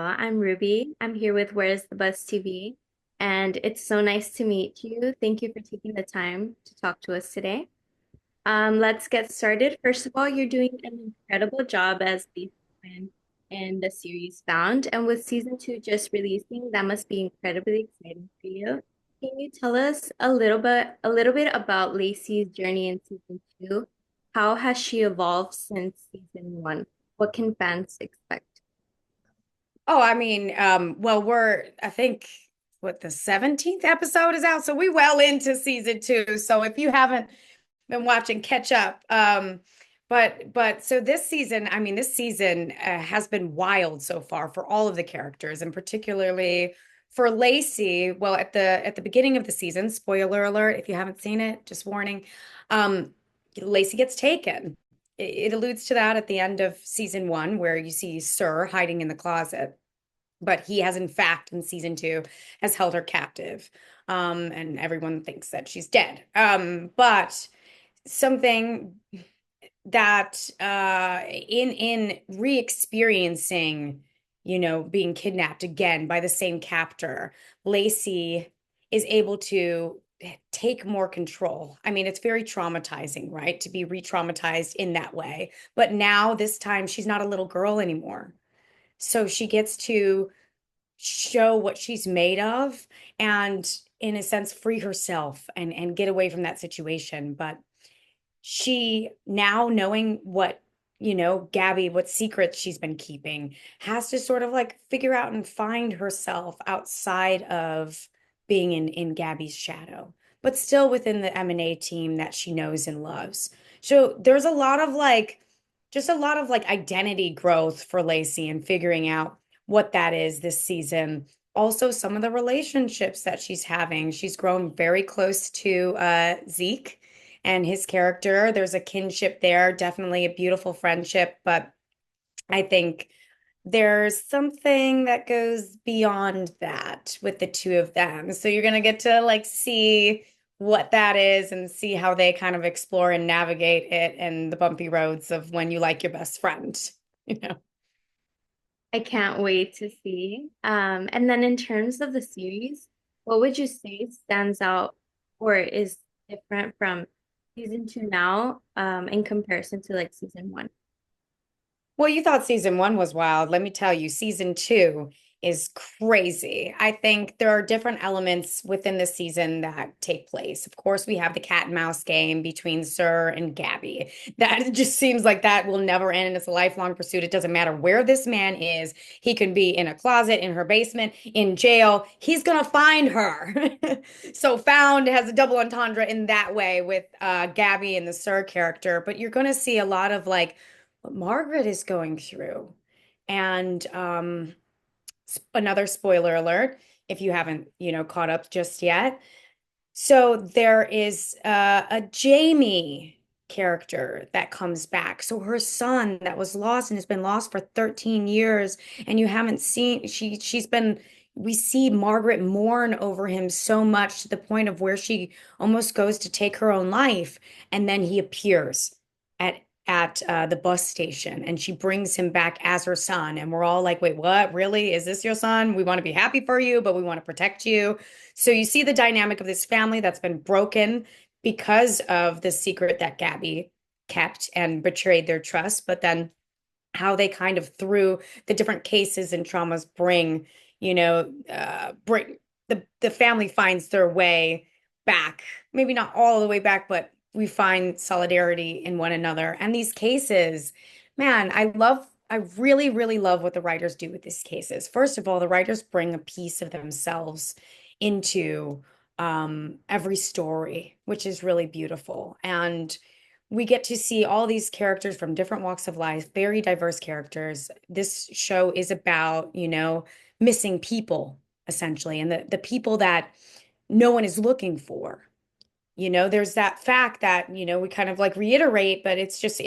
I'm Ruby. I'm here with Where's the Buzz TV, and it's so nice to meet you. Thank you for taking the time to talk to us today. Let's get started. First of all, you're doing an incredible job as Lacey Quinn in the series Found, and with season two just releasing, that must be incredibly exciting for you. Can you tell us a little bit about Lacey's journey in season two? How has she evolved since season one? What can fans expect? I think the 17th episode is out, so we well into season two. So if you haven't been watching, catch up. But so this season has been wild so far for all of the characters, and particularly for Lacey. Well, at the beginning of the season, spoiler alert, if you haven't seen it, just warning, um, Lacey gets taken. It alludes to that at the end of season one, where you see Sir hiding in the closet, but he has in fact in season two has held her captive, and everyone thinks that she's dead, but something that in re-experiencing, being kidnapped again by the same captor, Lacey is able to take more control. I mean, it's very traumatizing, right, to be re-traumatized in that way, but now this time she's not a little girl anymore, so she gets to show what she's made of, and in a sense free herself and get away from that situation. But she, now knowing what, Gabi, what secrets she's been keeping, has to sort of like figure out and find herself outside of being in Gabi's shadow, but still within the M&A team that she knows and loves. So there's a lot of like identity growth for Lacey and figuring out what that is this season. Also, some of the relationships that she's having. She's grown very close to Zeke and his character. There's a kinship there, definitely a beautiful friendship, but I think there's something that goes beyond that with the two of them. So you're gonna get to like see what that is and see how they kind of explore and navigate it and the bumpy roads of when you like your best friend, you know. I can't wait to see. And then in terms of the series, what would you say stands out or is different from season two now, in comparison to like season one? Well, you thought season one was wild. Let me tell you, season two is crazy. I think there are different elements within the season that take place. Of course, we have the cat and mouse game between Sir and Gabi. That just seems like that will never end, and it's a lifelong pursuit. It doesn't matter where this man is. He can be in a closet, in her basement, in jail. He's gonna find her. So found has a double entendre in that way with Gabi and the Sir character. But you're gonna see a lot of like what Margaret is going through. And another spoiler alert, if you haven't, caught up just yet. So there is a Jamie character that comes back. So her son that was lost and has been lost for 13 years, and you haven't seen, she's been, we see Margaret mourn over him so much to the point of where she almost goes to take her own life. And then he appears at the bus station, and she brings him back as her son, and we're all like, wait, what, really, is this your son? We want to be happy for you, but we want to protect you. So you see the dynamic of this family that's been broken because of the secret that Gabi kept and betrayed their trust, but then how they kind of through the different cases and traumas bring the family finds their way back. Maybe not all the way back, but we find solidarity in one another. And these cases, man, I really, really love what the writers do with these cases. First of all, the writers bring a piece of themselves into every story, which is really beautiful. And we get to see all these characters from different walks of life, very diverse characters. This show is about, missing people, essentially, and the people that no one is looking for. There's that fact that, we kind of like reiterate, but it's just,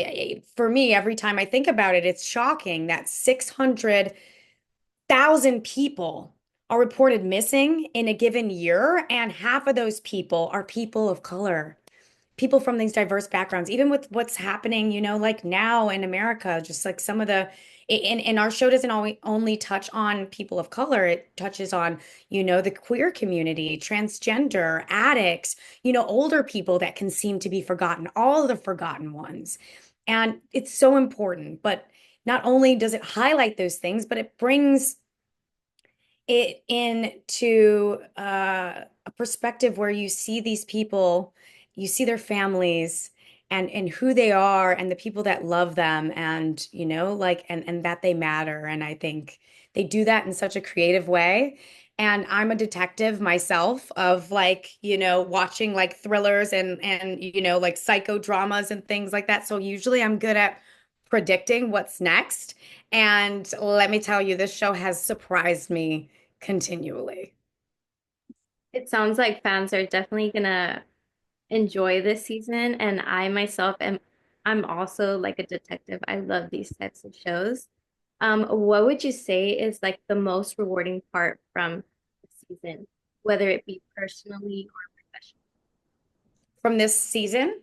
for me, every time I think about it, it's shocking that 600,000 people are reported missing in a given year, and half of those people are people of color. people from these diverse backgrounds, even with what's happening, like now in America, just like some of the, and our show doesn't always only touch on people of color. It touches on, the queer community, transgender, addicts, older people that can seem to be forgotten, all the forgotten ones. And it's so important. But not only does it highlight those things, but it brings it into a perspective where you see these people, you see their families and who they are and the people that love them and like and that they matter. And I think they do that in such a creative way. And I'm a detective myself of like, watching like thrillers and like psychodramas and things like that. So usually I'm good at predicting what's next. And let me tell you, this show has surprised me continually. It sounds like fans are definitely gonna enjoy this season, and I myself am I'm also like a detective. I love these types of shows. What would you say is like the most rewarding part from the season, whether it be personally or professionally? From this season,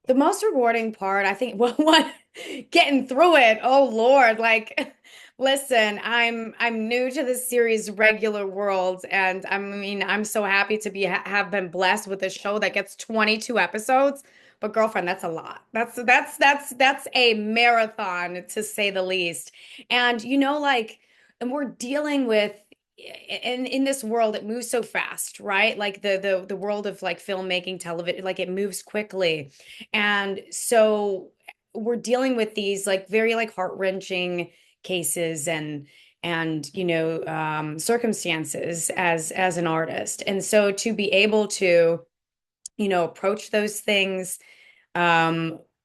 the most rewarding part, I think, well, what getting through it. Oh Lord, like listen, I'm new to this series regular world and I mean, I'm so happy to be have been blessed with a show that gets 22 episodes. But girlfriend, that's a lot. That's a marathon to say the least. And like and we're dealing with in this world it moves so fast, right? Like the world of like filmmaking, television, like it moves quickly. And so we're dealing with these like very like heart-wrenching cases and circumstances as an artist. And so to be able to approach those things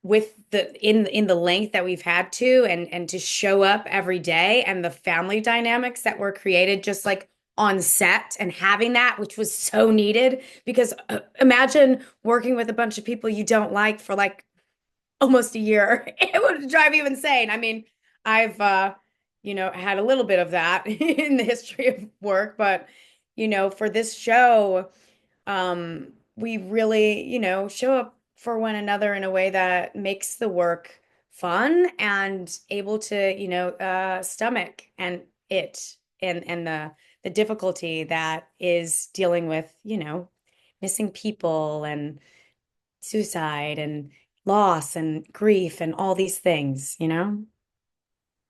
with the in the length that we've had to and to show up every day and the family dynamics that were created just like on set and having that, which was so needed because imagine working with a bunch of people you don't like for like almost a year. It would drive you insane. I mean, I've had a little bit of that in the history of work, but for this show, we really, show up for one another in a way that makes the work fun and able to, stomach and it and the difficulty that is dealing with, missing people and suicide and loss and grief and all these things.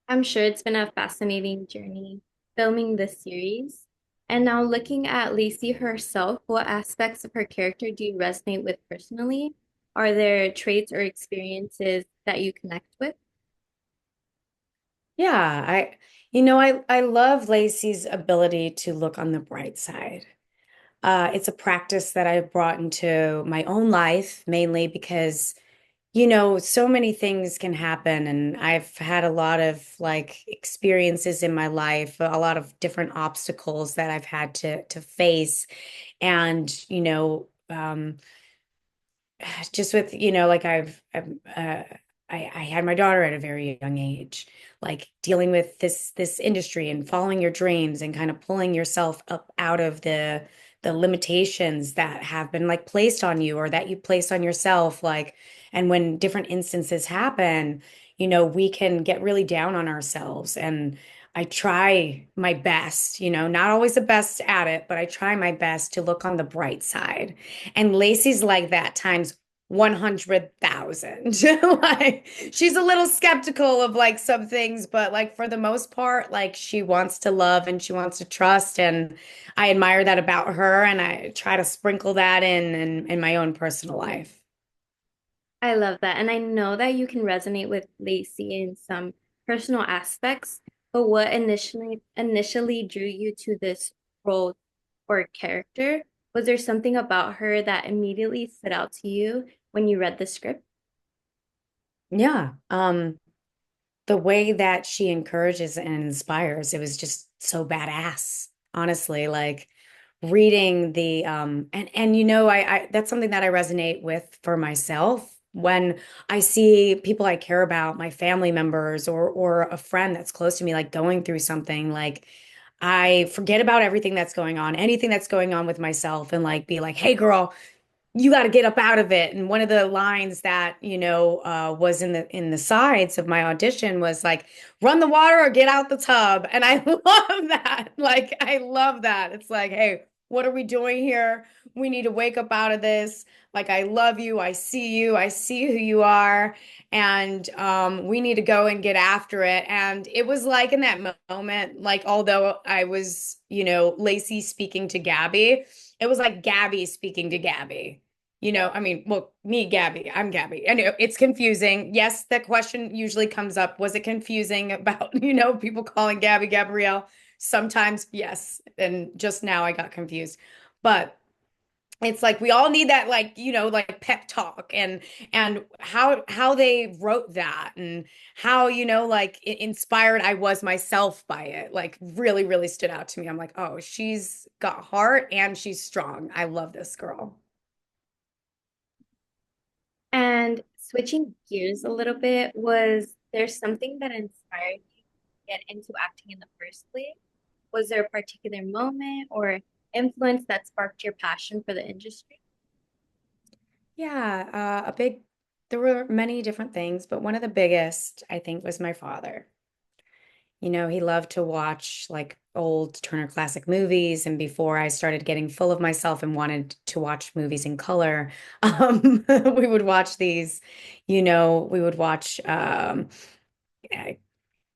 I'm sure it's been a fascinating journey filming this series. And now looking at Lacey herself, what aspects of her character do you resonate with personally? Are there traits or experiences that you connect with? Yeah, I love Lacey's ability to look on the bright side. It's a practice that I've brought into my own life, mainly because, so many things can happen. And I've had a lot of like experiences in my life, a lot of different obstacles that I've had to face. And, just with like I had my daughter at a very young age, like dealing with this industry and following your dreams and kind of pulling yourself up out of the limitations that have been like placed on you or that you place on yourself, like. And when different instances happen, we can get really down on ourselves. And I try my best, not always the best at it, but I try my best to look on the bright side. And Lacey's like that times 100,000. Like she's a little skeptical of like some things, but like for the most part, like she wants to love and she wants to trust. And I admire that about her. And I try to sprinkle that in my own personal life. I love that. And I know that you can resonate with Lacey in some personal aspects, but what initially drew you to this role or character? Was there something about her that immediately stood out to you when you read the script? Yeah. The way that she encourages and inspires, it was just so badass, honestly. Like reading the and I that's something that I resonate with for myself when I see people I care about, my family members or a friend that's close to me, like going through something, like I forget about everything that's going on, anything that's going on with myself, and like be like, hey girl, you got to get up out of it. And one of the lines that, was in the sides of my audition was like, run the water or get out the tub. And I love that. Like, I love that. It's like, hey, what are we doing here? We need to wake up out of this. Like, I love you. I see you. I see who you are. And we need to go and get after it. And it was like in that moment, like, although I was, Lacey speaking to Gabi, it was like Gabi speaking to Gabi. I mean, well, me, Gabi, I'm Gabi. I know it's confusing. Yes, that question usually comes up. Was it confusing about, people calling Gabi Gabrielle? Sometimes, yes. And just now I got confused. But it's like we all need that, like, like pep talk, and how they wrote that, and how, like inspired I was myself by it, like really, really stood out to me. I'm like, oh, she's got heart and she's strong. I love this girl. And switching gears a little bit, was there something that inspired you to get into acting in the first place? Was there a particular moment or influence that sparked your passion for the industry? Yeah, there were many different things, but one of the biggest, I think, was my father. He loved to watch like old Turner Classic movies. And before I started getting full of myself and wanted to watch movies in color, we would watch these, we would watch yeah,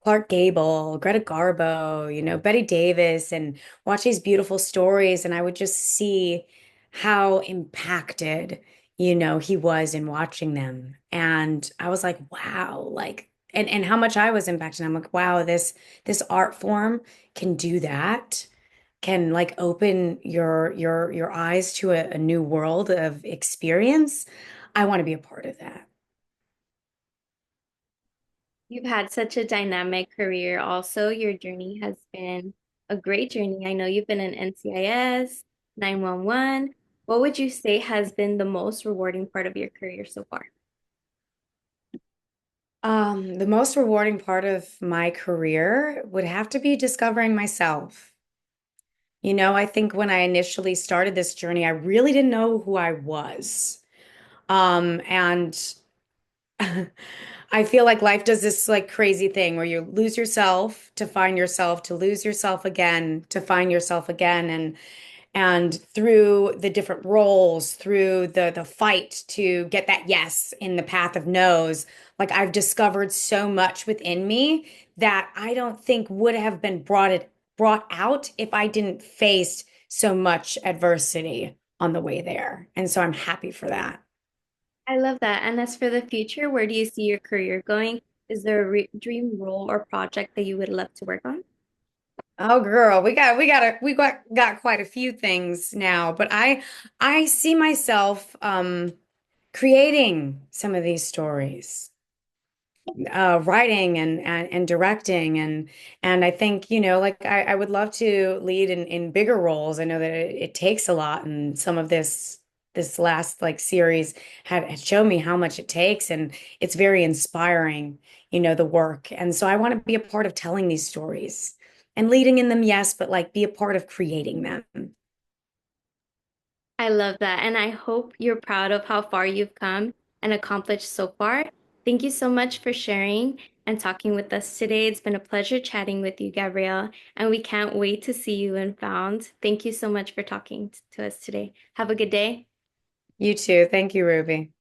Clark Gable, Greta Garbo, Betty Davis, and watch these beautiful stories. And I would just see how impacted, he was in watching them. And I was like, wow, like, and how much I was impacted. I'm like, wow, this art form can do that, can like open your eyes to a new world of experience. I want to be a part of that. You've had such a dynamic career also. Your journey has been a great journey. I know you've been in NCIS, 911. What would you say has been the most rewarding part of your career so far? The most rewarding part of my career would have to be discovering myself. I think when I initially started this journey, I really didn't know who I was. And I feel like life does this like crazy thing where you lose yourself to find yourself, to lose yourself again, to find yourself again. And through the different roles, through the fight to get that yes in the path of no's, like I've discovered so much within me that I don't think would have been brought out if I didn't face so much adversity on the way there. And so I'm happy for that. I love that. And as for the future, where do you see your career going? Is there a dream role or project that you would love to work on? Oh girl, we got quite a few things now, but I see myself creating some of these stories, writing and directing, and I think, like I would love to lead in bigger roles. I know that it takes a lot, and some of this last like series had shown me how much it takes, and it's very inspiring, the work. And so I want to be a part of telling these stories and leading in them, yes, but like be a part of creating them. I love that. And I hope you're proud of how far you've come and accomplished so far. Thank you so much for sharing and talking with us today. It's been a pleasure chatting with you, Gabrielle, and we can't wait to see you in Found. Thank you so much for talking to us today. Have a good day. You too. Thank you, Ruby.